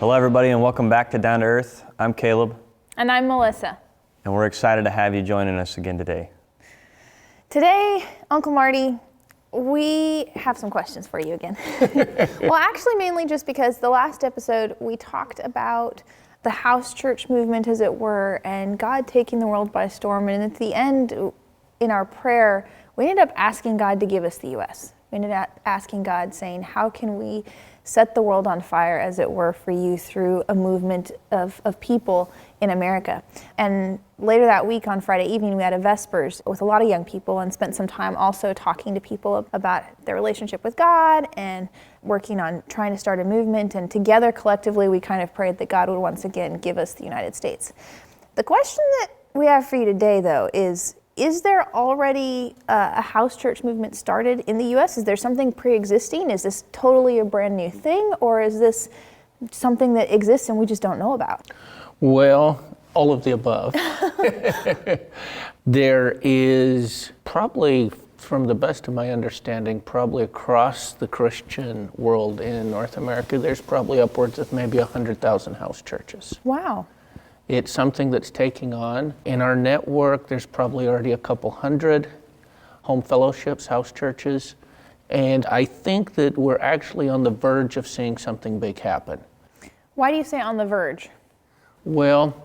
Hello everybody and welcome back to Down to Earth. I'm Caleb. And I'm Melissa. And we're excited to have you joining us again today. Today, Uncle Marty, we have some questions for you again. Well, actually mainly just because the last episode we talked about the house church movement, as it were, and God taking the world by storm. And at the end, in our prayer, we ended up asking God to give us the U.S. We ended up asking God, saying, how can we set the world on fire, as it were, for you through a movement of people in America. And later that week on Friday evening, we had a Vespers with a lot of young people and spent some time also talking to people about their relationship with God and working on trying to start a movement. And together, collectively, we kind of prayed that God would once again give us the United States. The question that we have for you today, though, is there already a house church movement started in the U.S.? Is there something pre-existing? Is this totally a brand new thing? Or is this something that exists and we just don't know about? Well, all of the above. There is probably, from the best of my understanding, probably across the Christian world in North America, there's probably upwards of maybe 100,000 house churches. Wow. It's something that's taking on. In our network, there's probably already a couple hundred home fellowships, house churches, and I think that we're actually on the verge of seeing something big happen. Why do you say on the verge? Well,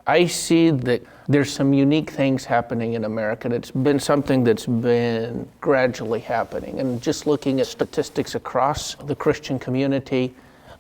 I see that there's some unique things happening in America, and it's been something that's been gradually happening. And just looking at statistics across the Christian community,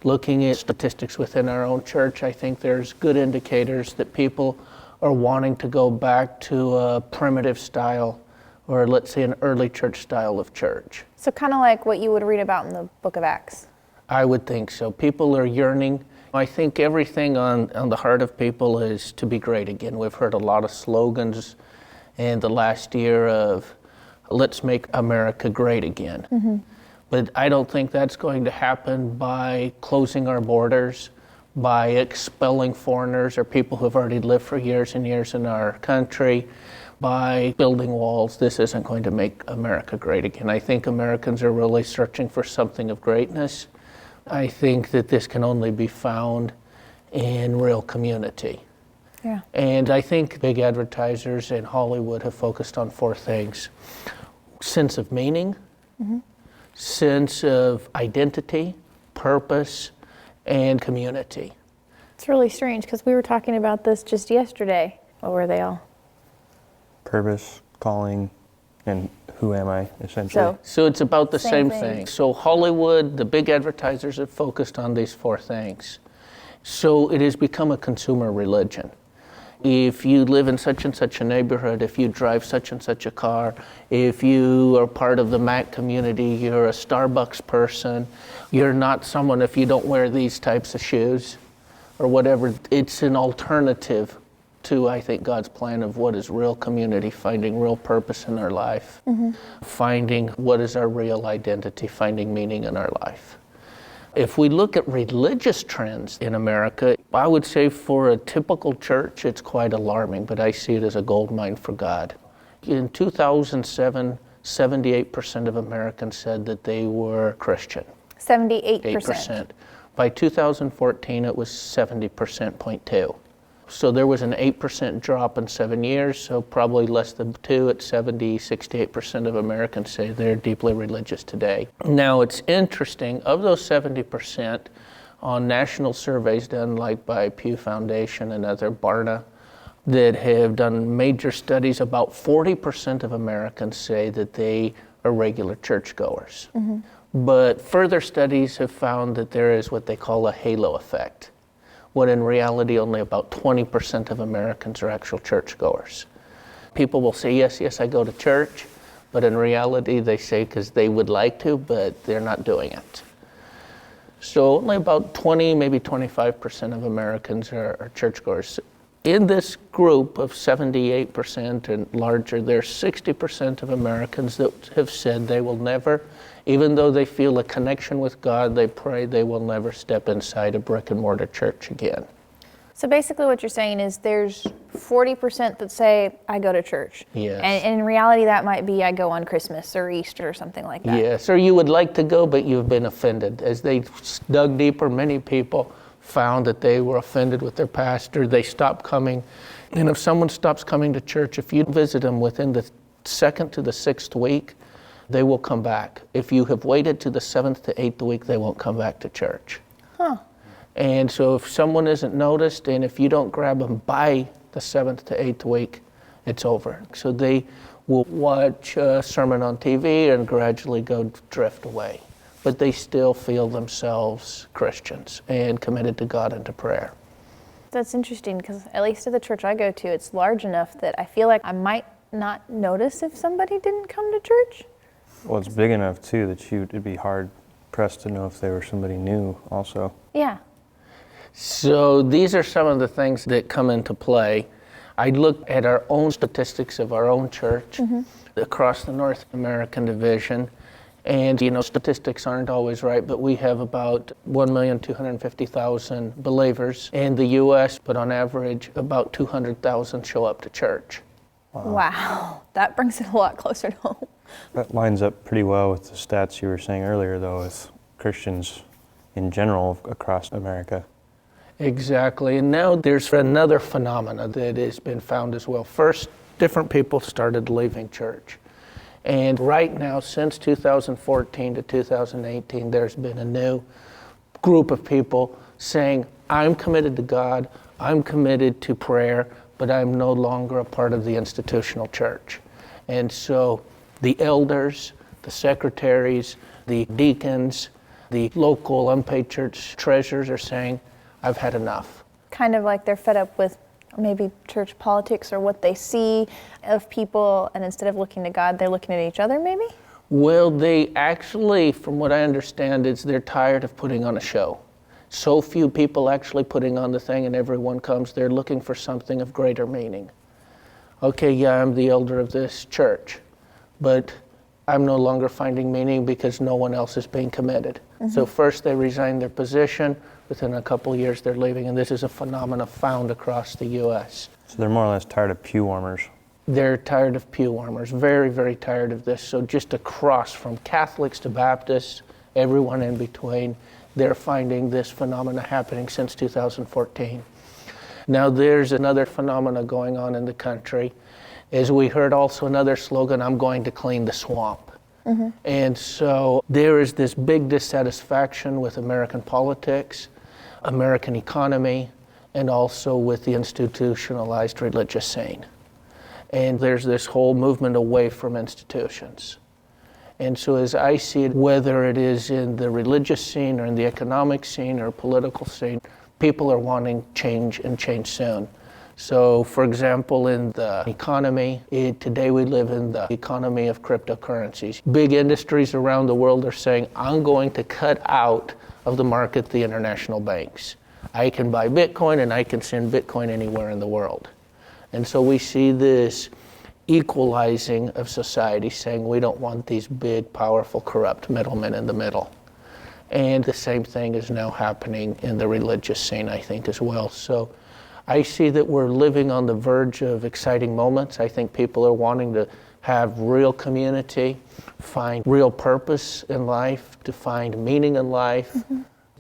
looking at statistics within our own church, I think there's good indicators that people are wanting to go back to a primitive style, or let's say an early church style of church. So kind of like what you would read about in the book of Acts. I would think so. People are yearning. I think everything on the heart of people is to be great again. We've heard a lot of slogans in the last year of, let's make America great again. Mm-hmm. But I don't think that's going to happen by closing our borders, by expelling foreigners or people who have already lived for years and years in our country, by building walls. This isn't going to make America great again. I think Americans are really searching for something of greatness. I think that this can only be found in real community. Yeah. And I think big advertisers in Hollywood have focused on four things: sense of meaning, mm-hmm. sense of identity, purpose, and community. It's really strange because we were talking about this just yesterday. What were they all? Purpose, calling, and who am I, essentially. So it's about the same thing. thing. So Hollywood, the big advertisers have focused on these four things. So it has become a consumer religion. If you live in such and such a neighborhood, if you drive such and such a car, if you are part of the Mac community, you're a Starbucks person, you're not someone if you don't wear these types of shoes or whatever. It's an alternative to, I think, God's plan of what is real community, finding real purpose in our life, mm-hmm. finding what is our real identity, finding meaning in our life. If we look at religious trends in America, I would say for a typical church, it's quite alarming, but I see it as a gold mine for God. In 2007, 78% of Americans said that they were Christian. 78%. 8%. By 2014, it was 70.2%. So there was an 8% drop in 7 years, so probably less than 2 at 68% of Americans say they're deeply religious today. Now it's interesting, of those 70%, on national surveys done like by Pew Foundation and other Barna that have done major studies, about 40% of Americans say that they are regular churchgoers. Mm-hmm. But further studies have found that there is what they call a halo effect, when in reality only about 20% of Americans are actual churchgoers. People will say, yes, I go to church, but in reality they say because they would like to, but they're not doing it. So only about 20, maybe 25% of Americans are churchgoers. In this group of 78% and larger, there's 60% of Americans that have said they will never, even though they feel a connection with God, they pray they will never step inside a brick and mortar church again. So basically what you're saying is there's 40% that say, I go to church. Yes. And in reality, that might be I go on Christmas or Easter or something like that. Yes, or you would like to go, but you've been offended. As they dug deeper, many people found that they were offended with their pastor, they stopped coming. And if someone stops coming to church, if you visit them within the 2nd to the 6th week, they will come back. If you have waited to the 7th to 8th week, they won't come back to church. Huh. And so if someone isn't noticed, and if you don't grab them by the 7th to 8th week, it's over. So they will watch a sermon on TV and gradually go drift away. But they still feel themselves Christians and committed to God and to prayer. That's interesting, because at least at the church I go to, it's large enough that I feel like I might not notice if somebody didn't come to church. Well, it's big enough too that it'd be hard pressed to know if they were somebody new also. Yeah. So these are some of the things that come into play. I looked at our own statistics of our own church across the North American division. And, statistics aren't always right, but we have about 1,250,000 believers in the U.S., but on average, about 200,000 show up to church. Wow. That brings it a lot closer to home. That lines up pretty well with the stats you were saying earlier, though, with Christians in general across America. Exactly. And now there's another phenomena that has been found as well. First, different people started leaving church. And right now, since 2014 to 2018, there's been a new group of people saying, I'm committed to God, I'm committed to prayer, but I'm no longer a part of the institutional church. And so the elders, the secretaries, the deacons, the local unpaid church treasurers are saying, I've had enough. Kind of like they're fed up with maybe church politics or what they see of people, and instead of looking to God, they're looking at each other maybe? Well, they actually, from what I understand, is they're tired of putting on a show. So few people actually putting on the thing and everyone comes, they're looking for something of greater meaning. Okay, yeah, I'm the elder of this church, but I'm no longer finding meaning because no one else is being committed. So first they resign their position, within a couple of years they're leaving, and this is a phenomenon found across the U.S. So they're more or less tired of pew warmers. They're tired of pew warmers, very, very tired of this. So just across from Catholics to Baptists, everyone in between, they're finding this phenomena happening since 2014. Now there's another phenomena going on in the country. As we heard also another slogan, I'm going to clean the swamp. And so there is this big dissatisfaction with American politics, American economy, and also with the institutionalized religious scene. And there's this whole movement away from institutions. And so as I see it, whether it is in the religious scene or in the economic scene or political scene, people are wanting change and change soon. So for example, in the economy, today we live in the economy of cryptocurrencies. Big industries around the world are saying, I'm going to cut out of the market the international banks. I can buy Bitcoin and I can send Bitcoin anywhere in the world. And so we see this equalizing of society, saying we don't want these big, powerful, corrupt middlemen in the middle. And the same thing is now happening in the religious scene, I think, as well. So I see that we're living on the verge of exciting moments. I think people are wanting to have real community, find real purpose in life, to find meaning in life.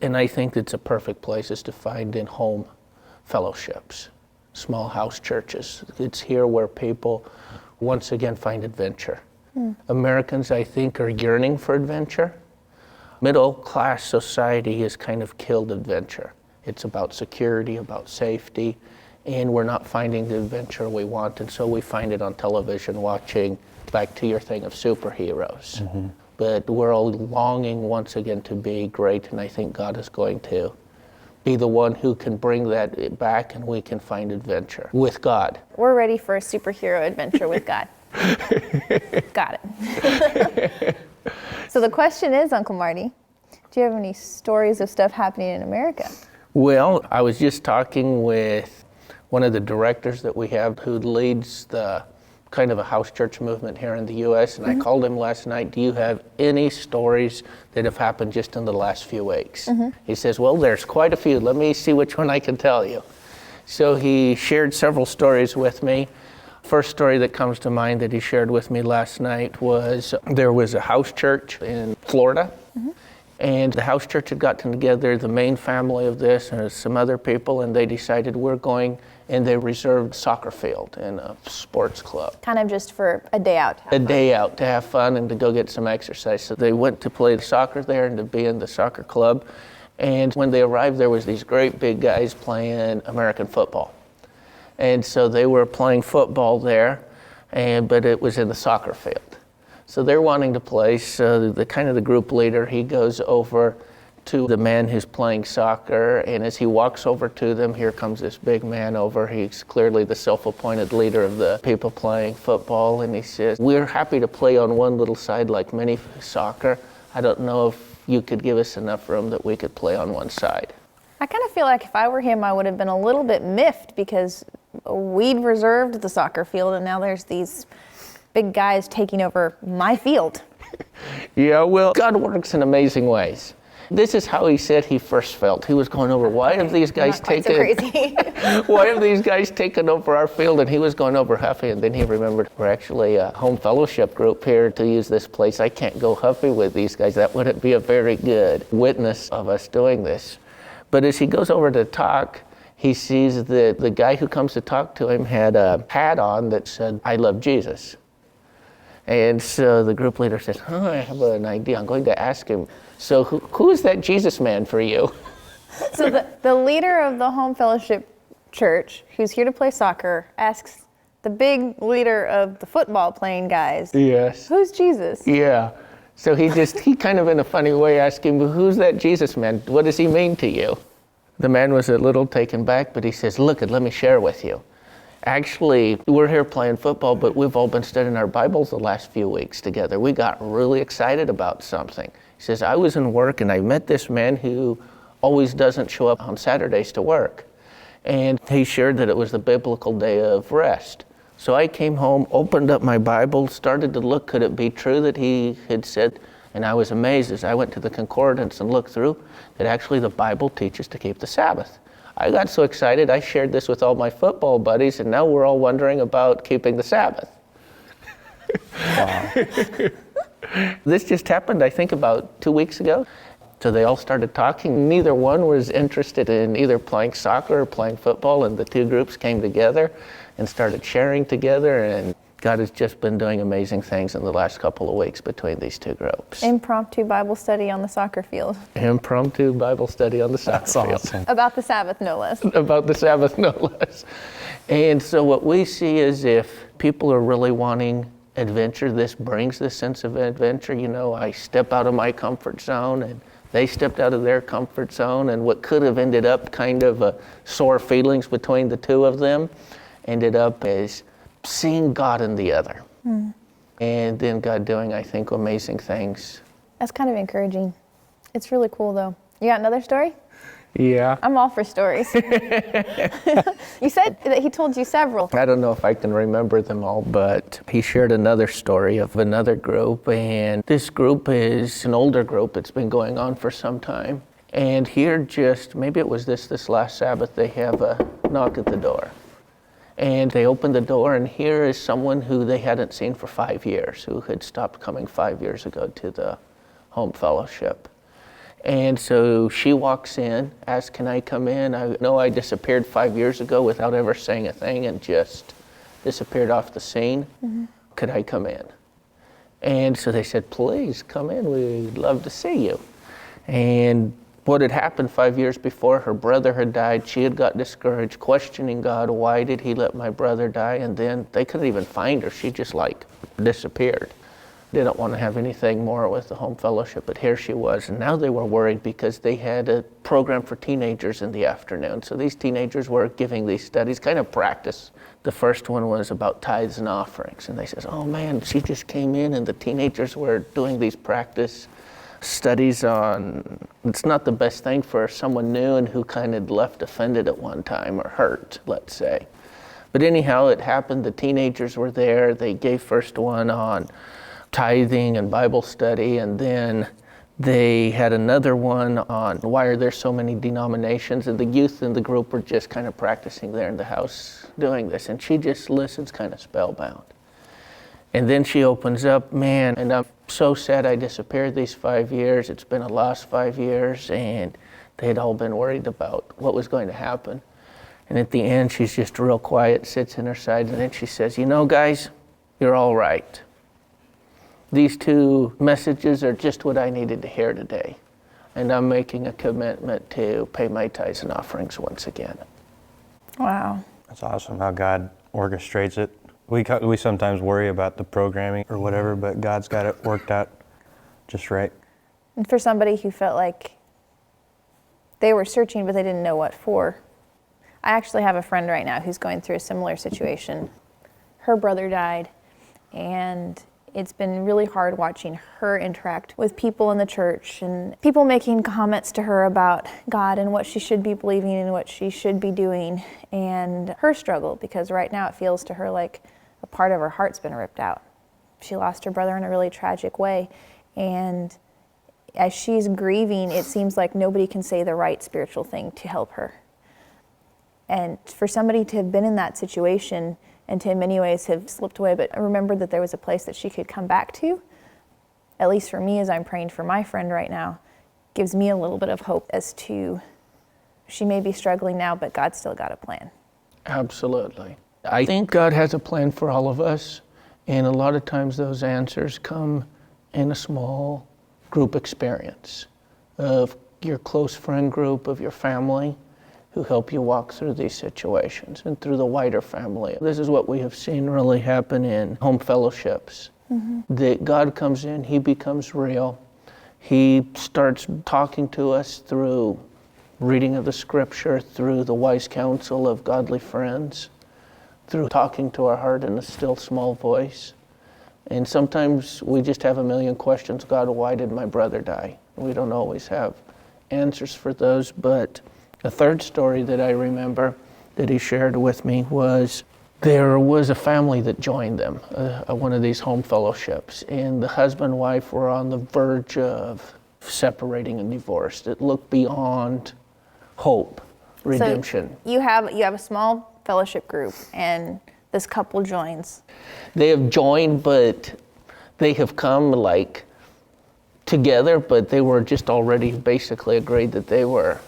And I think it's a perfect place is to find in home fellowships, small house churches. It's here where people once again find adventure. Americans, I think, are yearning for adventure. Middle class society has kind of killed adventure. It's about security, about safety, and we're not finding the adventure we want, and so we find it on television watching, back to your thing of superheroes. But we're all longing once again to be great, and I think God is going to be the one who can bring that back, and we can find adventure with God. We're ready for a superhero adventure with God. Got it. So the question is, Uncle Marty, do you have any stories of stuff happening in America? Well, I was just talking with one of the directors that we have who leads the kind of a house church movement here in the U.S., and I called him last night, do you have any stories that have happened just in the last few weeks? He says, well, there's quite a few. Let me see which one I can tell you. So he shared several stories with me. First story that comes to mind that he shared with me last night was there was a house church in Florida, And the house church had gotten together, the main family of this, and some other people, and they decided we're going, and they reserved soccer field in a sports club. Kind of just for a day out. A day out to have fun and to go get some exercise. So they went to play soccer there and to be in the soccer club. And when they arrived, there was these great big guys playing American football. And so they were playing football there, but it was in the soccer field. So they're wanting to play, so the group leader, he goes over to the man who's playing soccer, and as he walks over to them, here comes this big man over. He's clearly the self-appointed leader of the people playing football, and he says, "We're happy to play on one little side like mini soccer. I don't know if you could give us enough room that we could play on one side." I kind of feel like if I were him, I would have been a little bit miffed because we'd reserved the soccer field, and now there's these big guys taking over my field. Yeah, well, God works in amazing ways. This is how he said he first felt. He was going over, why have these guys why have these guys taken over our field? And he was going over huffy, and then he remembered, we're actually a home fellowship group here to use this place. I can't go huffy with these guys. That wouldn't be a very good witness of us doing this. But as he goes over to talk, he sees that the guy who comes to talk to him had a hat on that said, "I love Jesus." And so the group leader says, I have an idea. I'm going to ask him, so who is that Jesus man for you? So the leader of the home fellowship church, who's here to play soccer, asks the big leader of the football playing guys, yes, who's Jesus? Yeah. So he kind of in a funny way asked him, who's that Jesus man? What does he mean to you? The man was a little taken back, but he says, look, let me share with you. Actually, we're here playing football, but we've all been studying our Bibles the last few weeks together. We got really excited about something. He says, I was in work and I met this man who always doesn't show up on Saturdays to work. And he shared that it was the biblical day of rest. So I came home, opened up my Bible, started to look, could it be true that he had said, and I was amazed as I went to the concordance and looked through, that actually the Bible teaches to keep the Sabbath. I got so excited, I shared this with all my football buddies, and now we're all wondering about keeping the Sabbath. Wow. This just happened, I think, about 2 weeks ago. So they all started talking. Neither one was interested in either playing soccer or playing football, and the two groups came together and started sharing together, and God has just been doing amazing things in the last couple of weeks between these two groups. Impromptu Bible study on the soccer field. Impromptu Bible study on the soccer field. Awesome. About the Sabbath, no less. About the Sabbath, no less. And so what we see is if people are really wanting adventure, this brings this sense of adventure. You know, I step out of my comfort zone, and they stepped out of their comfort zone, and what could have ended up kind of sore feelings between the two of them ended up as seeing God in the other. And then God doing, I think, amazing things. That's kind of encouraging. It's really cool, though. You got another story? Yeah. I'm all for stories. You said that he told you several. I don't know if I can remember them all, but he shared another story of another group, and this group is an older group. It's been going on for some time. And here maybe it was this last Sabbath, they have a knock at the door. And they open the door, and here is someone who they hadn't seen for 5 years, who had stopped coming 5 years ago to the home fellowship. And so she walks in, asks, can I come in? I know I disappeared 5 years ago without ever saying a thing and just disappeared off the scene. Mm-hmm. Could I come in? And so they said, please come in, we'd love to see you. And what had happened 5 years before, her brother had died. She had got discouraged, questioning God, why did he let my brother die? And then they couldn't even find her. She just disappeared. Didn't want to have anything more with the home fellowship, but here she was. And now they were worried because they had a program for teenagers in the afternoon. So these teenagers were giving these studies, kind of practice. The first one was about tithes and offerings. And they said, oh man, she just came in and the teenagers were doing these practice studies on, it's not the best thing for someone new and who kind of left offended at one time or hurt, let's say. But anyhow, it happened, the teenagers were there. They gave first one on tithing and Bible study, and then they had another one on why are there so many denominations, and the youth in the group were just kind of practicing there in the house doing this, and she just listens kind of spellbound. And then she opens up, man, and I'm so sad I disappeared these 5 years. It's been a lost 5 years, and they had all been worried about what was going to happen. And at the end, she's just real quiet, sits in her side, and then she says, you know, guys, you're all right. These 2 messages are just what I needed to hear today. And I'm making a commitment to pay my tithes and offerings once again. Wow. That's awesome how God orchestrates it. We sometimes worry about the programming or whatever, but God's got it worked out just right. And for somebody who felt like they were searching but they didn't know what for, I actually have a friend right now who's going through a similar situation. Her brother died, and it's been really hard watching her interact with people in the church and people making comments to her about God and what she should be believing and what she should be doing, and her struggle, because right now it feels to her like a part of her heart's been ripped out. She lost her brother in a really tragic way, and as she's grieving, it seems like nobody can say the right spiritual thing to help her. And for somebody to have been in that situation and to in many ways have slipped away, but remember that there was a place that she could come back to, at least for me as I'm praying for my friend right now, gives me a little bit of hope as to she may be struggling now, but God's still got a plan. Absolutely. I think God has a plan for all of us, and a lot of times those answers come in a small group experience of your close friend group, of your family, who help you walk through these situations and through the wider family. This is what we have seen really happen in home fellowships. That God comes in, He becomes real. He starts talking to us through reading of the scripture, through the wise counsel of godly friends, through talking to our heart in a still small voice. And sometimes we just have a million questions. God, why did my brother die? We don't always have answers for those, but a third story that I remember that he shared with me was there was a family that joined them, one of these home fellowships, and the husband and wife were on the verge of separating and divorced. It looked beyond hope, redemption. So you have a small fellowship group, and this couple joins. They have joined, but they have come like together, but they were just already basically agreed that they were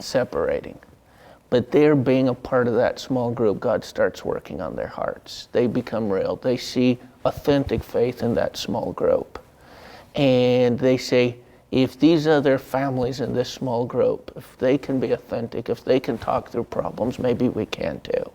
separating. But they're being a part of that small group, God starts working on their hearts. They become real. They see authentic faith in that small group. And they say, if these other families in this small group, if they can be authentic, if they can talk through problems, maybe we can too.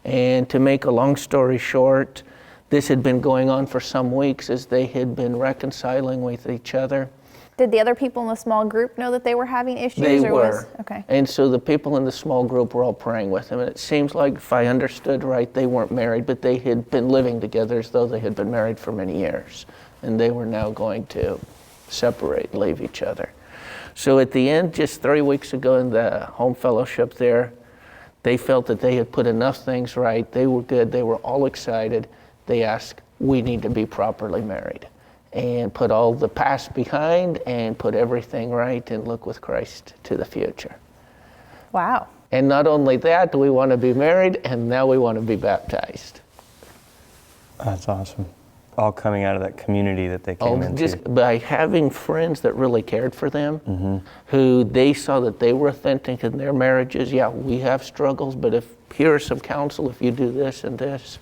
And to make a long story short, this had been going on for some weeks as they had been reconciling with each other. Did the other people in the small group know that they were having issues? They were. Okay. And so the people in the small group were all praying with them. And it seems like, if I understood right, they weren't married, but they had been living together as though they had been married for many years. And they were now going to separate, leave each other. So at the end, just 3 weeks ago in the home fellowship there, they felt that they had put enough things right. They were good. They were all excited. They asked, we need to be properly married, and put all the past behind and put everything right and look with Christ to the future. Wow. And not only that, we want to be married, and now we want to be baptized. That's awesome. All coming out of that community that they came into. Just by having friends that really cared for them, who they saw that they were authentic in their marriages. Yeah, we have struggles, but if here's some counsel, if you do this and this,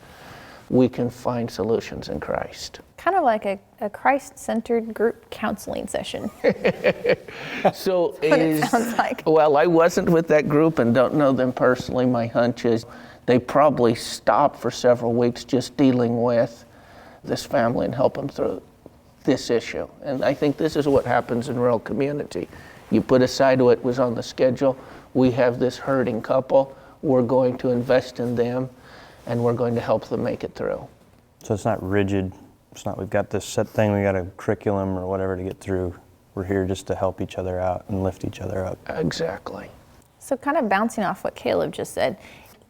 we can find solutions in Christ. Kind of like a Christ-centered group counseling session. So What it sounds like. Well, I wasn't with that group and don't know them personally. My hunch is they probably stopped for several weeks just dealing with this family and help them through this issue. And I think this is what happens in real community. You put aside what was on the schedule. We have this hurting couple. We're going to invest in them, and we're going to help them make it through. So it's not rigid. It's not we've got this set thing, we got a curriculum or whatever to get through. We're here just to help each other out and lift each other up. Exactly. So kind of bouncing off what Caleb just said,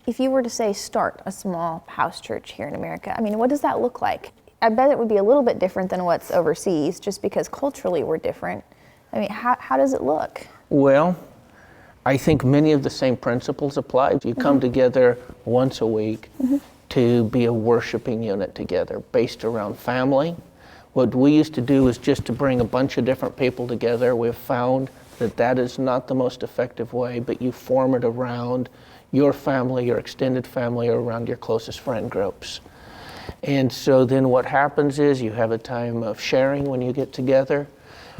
if you were to say start a small house church here in America, I mean, what does that look like? I bet it would be a little bit different than what's overseas, just because culturally we're different. I mean, how does it look? Well, I think many of the same principles apply. You come together once a week to be a worshiping unit together based around family. What we used to do is just to bring a bunch of different people together. We've found that that is not the most effective way, but you form it around your family, your extended family, or around your closest friend groups. And so then what happens is you have a time of sharing when you get together.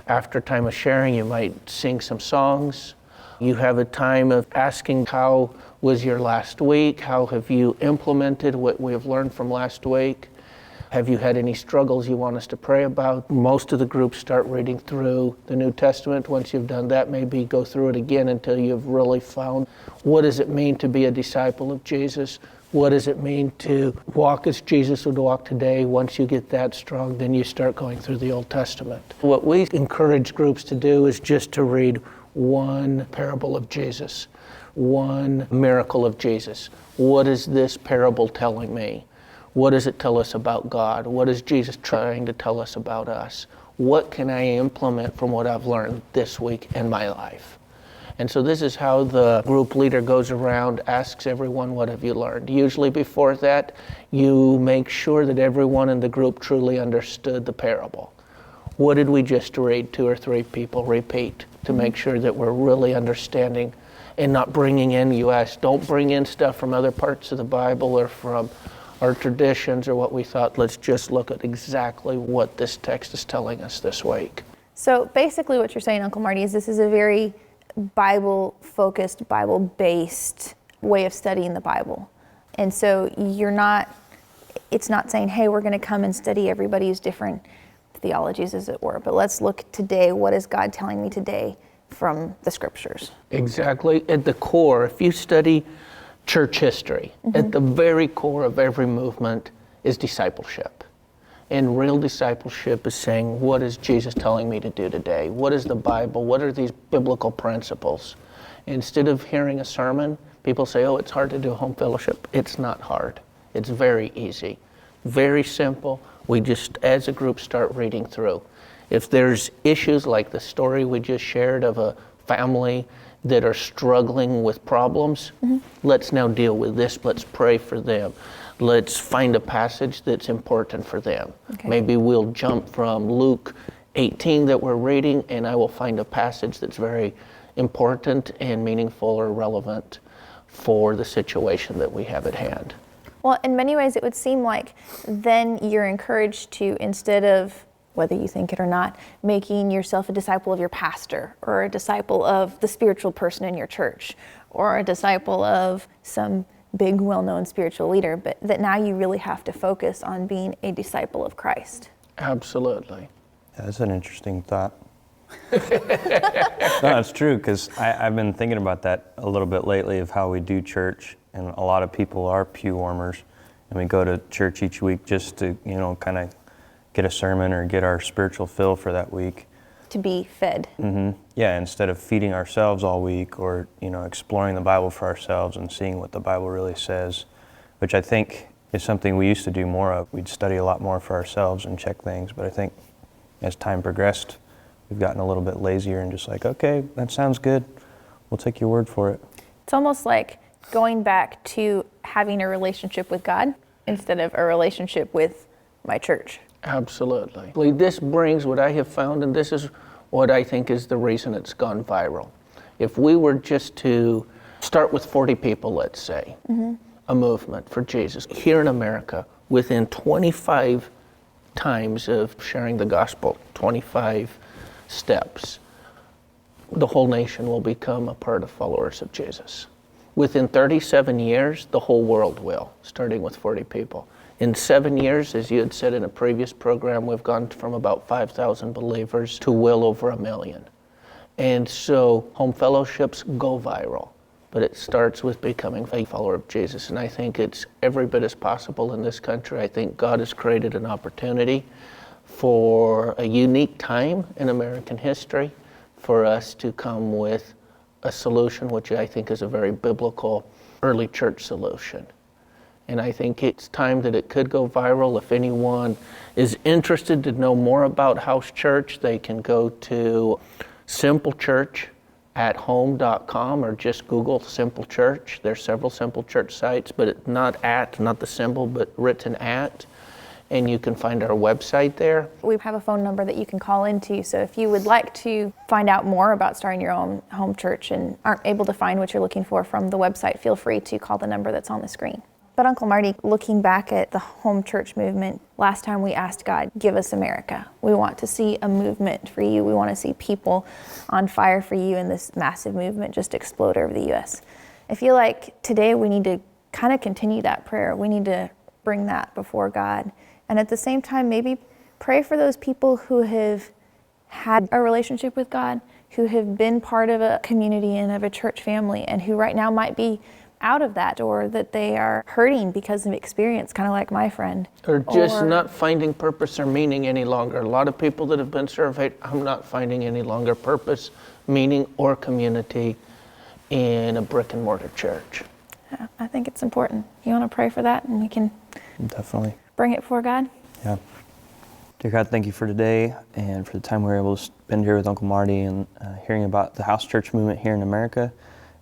After time of sharing, you might sing some songs. You have a time of asking, how was your last week? How have you implemented what we have learned from last week? Have you had any struggles you want us to pray about? Most of the groups start reading through the New Testament. Once you've done that, maybe go through it again until you've really found what does it mean to be a disciple of Jesus? What does it mean to walk as Jesus would walk today? Once you get that strong, then you start going through the Old Testament. What we encourage groups to do is just to read one parable of Jesus, one miracle of Jesus. What is this parable telling me? What does it tell us about God? What is Jesus trying to tell us about us? What can I implement from what I've learned this week in my life? And so this is how the group leader goes around, asks everyone, what have you learned? Usually before that, you make sure that everyone in the group truly understood the parable. What did we just read? 2 or 3 people repeat to make sure that we're really understanding and not bringing in, you ask, don't bring in stuff from other parts of the Bible or from our traditions or what we thought. Let's just look at exactly what this text is telling us this week. So basically what you're saying, Uncle Marty, is this is a very Bible-focused, Bible-based way of studying the Bible. And so it's not saying, hey, we're going to come and study everybody's different theologies, as it were, but let's look today, what is God telling me today from the scriptures? Exactly. At the core, if you study church history, at the very core of every movement is discipleship. And real discipleship is saying, what is Jesus telling me to do today? What is the Bible? What are these biblical principles? Instead of hearing a sermon, people say, oh, it's hard to do home fellowship. It's not hard. It's very easy. Very simple. We just, as a group, start reading through. If there's issues like the story we just shared of a family that are struggling with problems, let's now deal with this. Let's pray for them. Let's find a passage that's important for them. Okay. Maybe we'll jump from Luke 18 that we're reading, and I will find a passage that's very important and meaningful or relevant for the situation that we have at hand. Well, in many ways, it would seem like then you're encouraged to, instead of, whether you think it or not, making yourself a disciple of your pastor or a disciple of the spiritual person in your church or a disciple of some big, well-known spiritual leader, but that now you really have to focus on being a disciple of Christ. Absolutely. Yeah, that's an interesting thought. No, it's true, because I've been thinking about that a little bit lately of how we do church, and a lot of people are pew warmers, and we go to church each week just to, kind of get a sermon or get our spiritual fill for that week. To be fed. Mm-hmm. Yeah, instead of feeding ourselves all week or, exploring the Bible for ourselves and seeing what the Bible really says, which I think is something we used to do more of. We'd study a lot more for ourselves and check things, but I think as time progressed, we've gotten a little bit lazier and just like, okay, that sounds good. We'll take your word for it. It's almost like going back to having a relationship with God instead of a relationship with my church. Absolutely. This brings what I have found, and this is what I think is the reason it's gone viral. If we were just to start with 40 people, let's say, a movement for Jesus, here in America, within 25 times of sharing the gospel, 25 steps, the whole nation will become a part of followers of Jesus. Within 37 years, the whole world will, starting with 40 people. In 7 years, as you had said in a previous program, we've gone from about 5,000 believers to well over 1 million. And so home fellowships go viral, but it starts with becoming a follower of Jesus. And I think it's every bit as possible in this country. I think God has created an opportunity for a unique time in American history for us to come with a solution which I think is a very biblical early church solution. And I think it's time that it could go viral. If anyone is interested to know more about House Church, they can go to Simple Church @home.com, or just Google Simple Church. There's several Simple Church sites, but it's not the symbol, but written at. And you can find our website there. We have a phone number that you can call into, so if you would like to find out more about starting your own home church and aren't able to find what you're looking for from the website, feel free to call the number that's on the screen. But Uncle Marty, looking back at the home church movement, last time we asked God, give us America. We want to see a movement for you. We want to see people on fire for you, and this massive movement just explode over the U.S. I feel like today we need to kind of continue that prayer. We need to bring that before God. And at the same time, maybe pray for those people who have had a relationship with God, who have been part of a community and of a church family, and who right now might be out of that, or that they are hurting because of experience, kind of like my friend. Or just not finding purpose or meaning any longer. A lot of people that have been surveyed, I'm not finding any longer purpose, meaning, or community in a brick and mortar church. Yeah, I think it's important. You want to pray for that, and we can Definitely. bring it before God? Yeah. Dear God, thank you for today and for the time we were able to spend here with Uncle Marty and hearing about the house church movement here in America,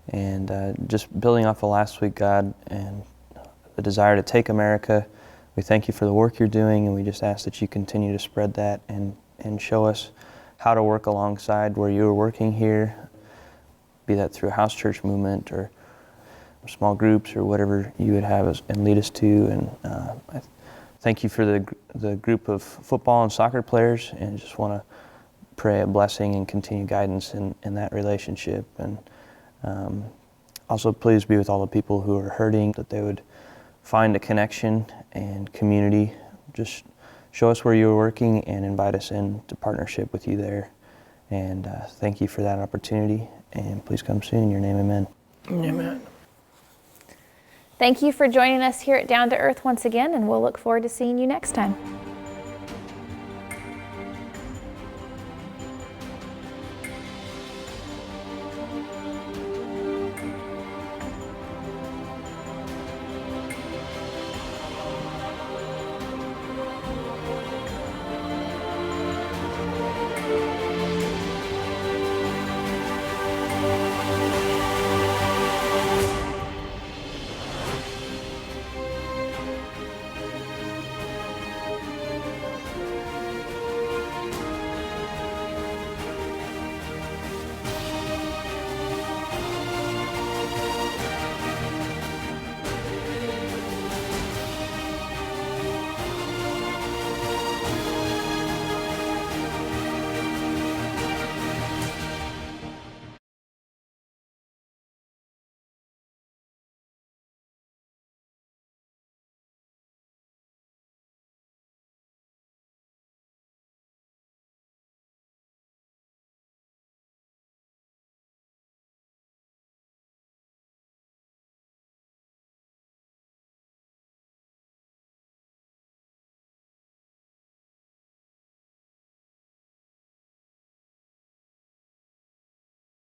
and just building off of last week, God, and the desire to take America. We thank you for the work you're doing, and we just ask that you continue to spread that and show us how to work alongside where you're working here, be that through a house church movement or small groups or whatever you would have us and lead us to. And I thank you for the group of football and soccer players, and just want to pray a blessing and continue guidance in that relationship. And also please be with all the people who are hurting, that they would find a connection and community. Just show us where you're working and invite us into partnership with you there. And thank you for that opportunity. And please come soon. In your name, amen. Amen. Thank you for joining us here at Down to Earth once again, and we'll look forward to seeing you next time.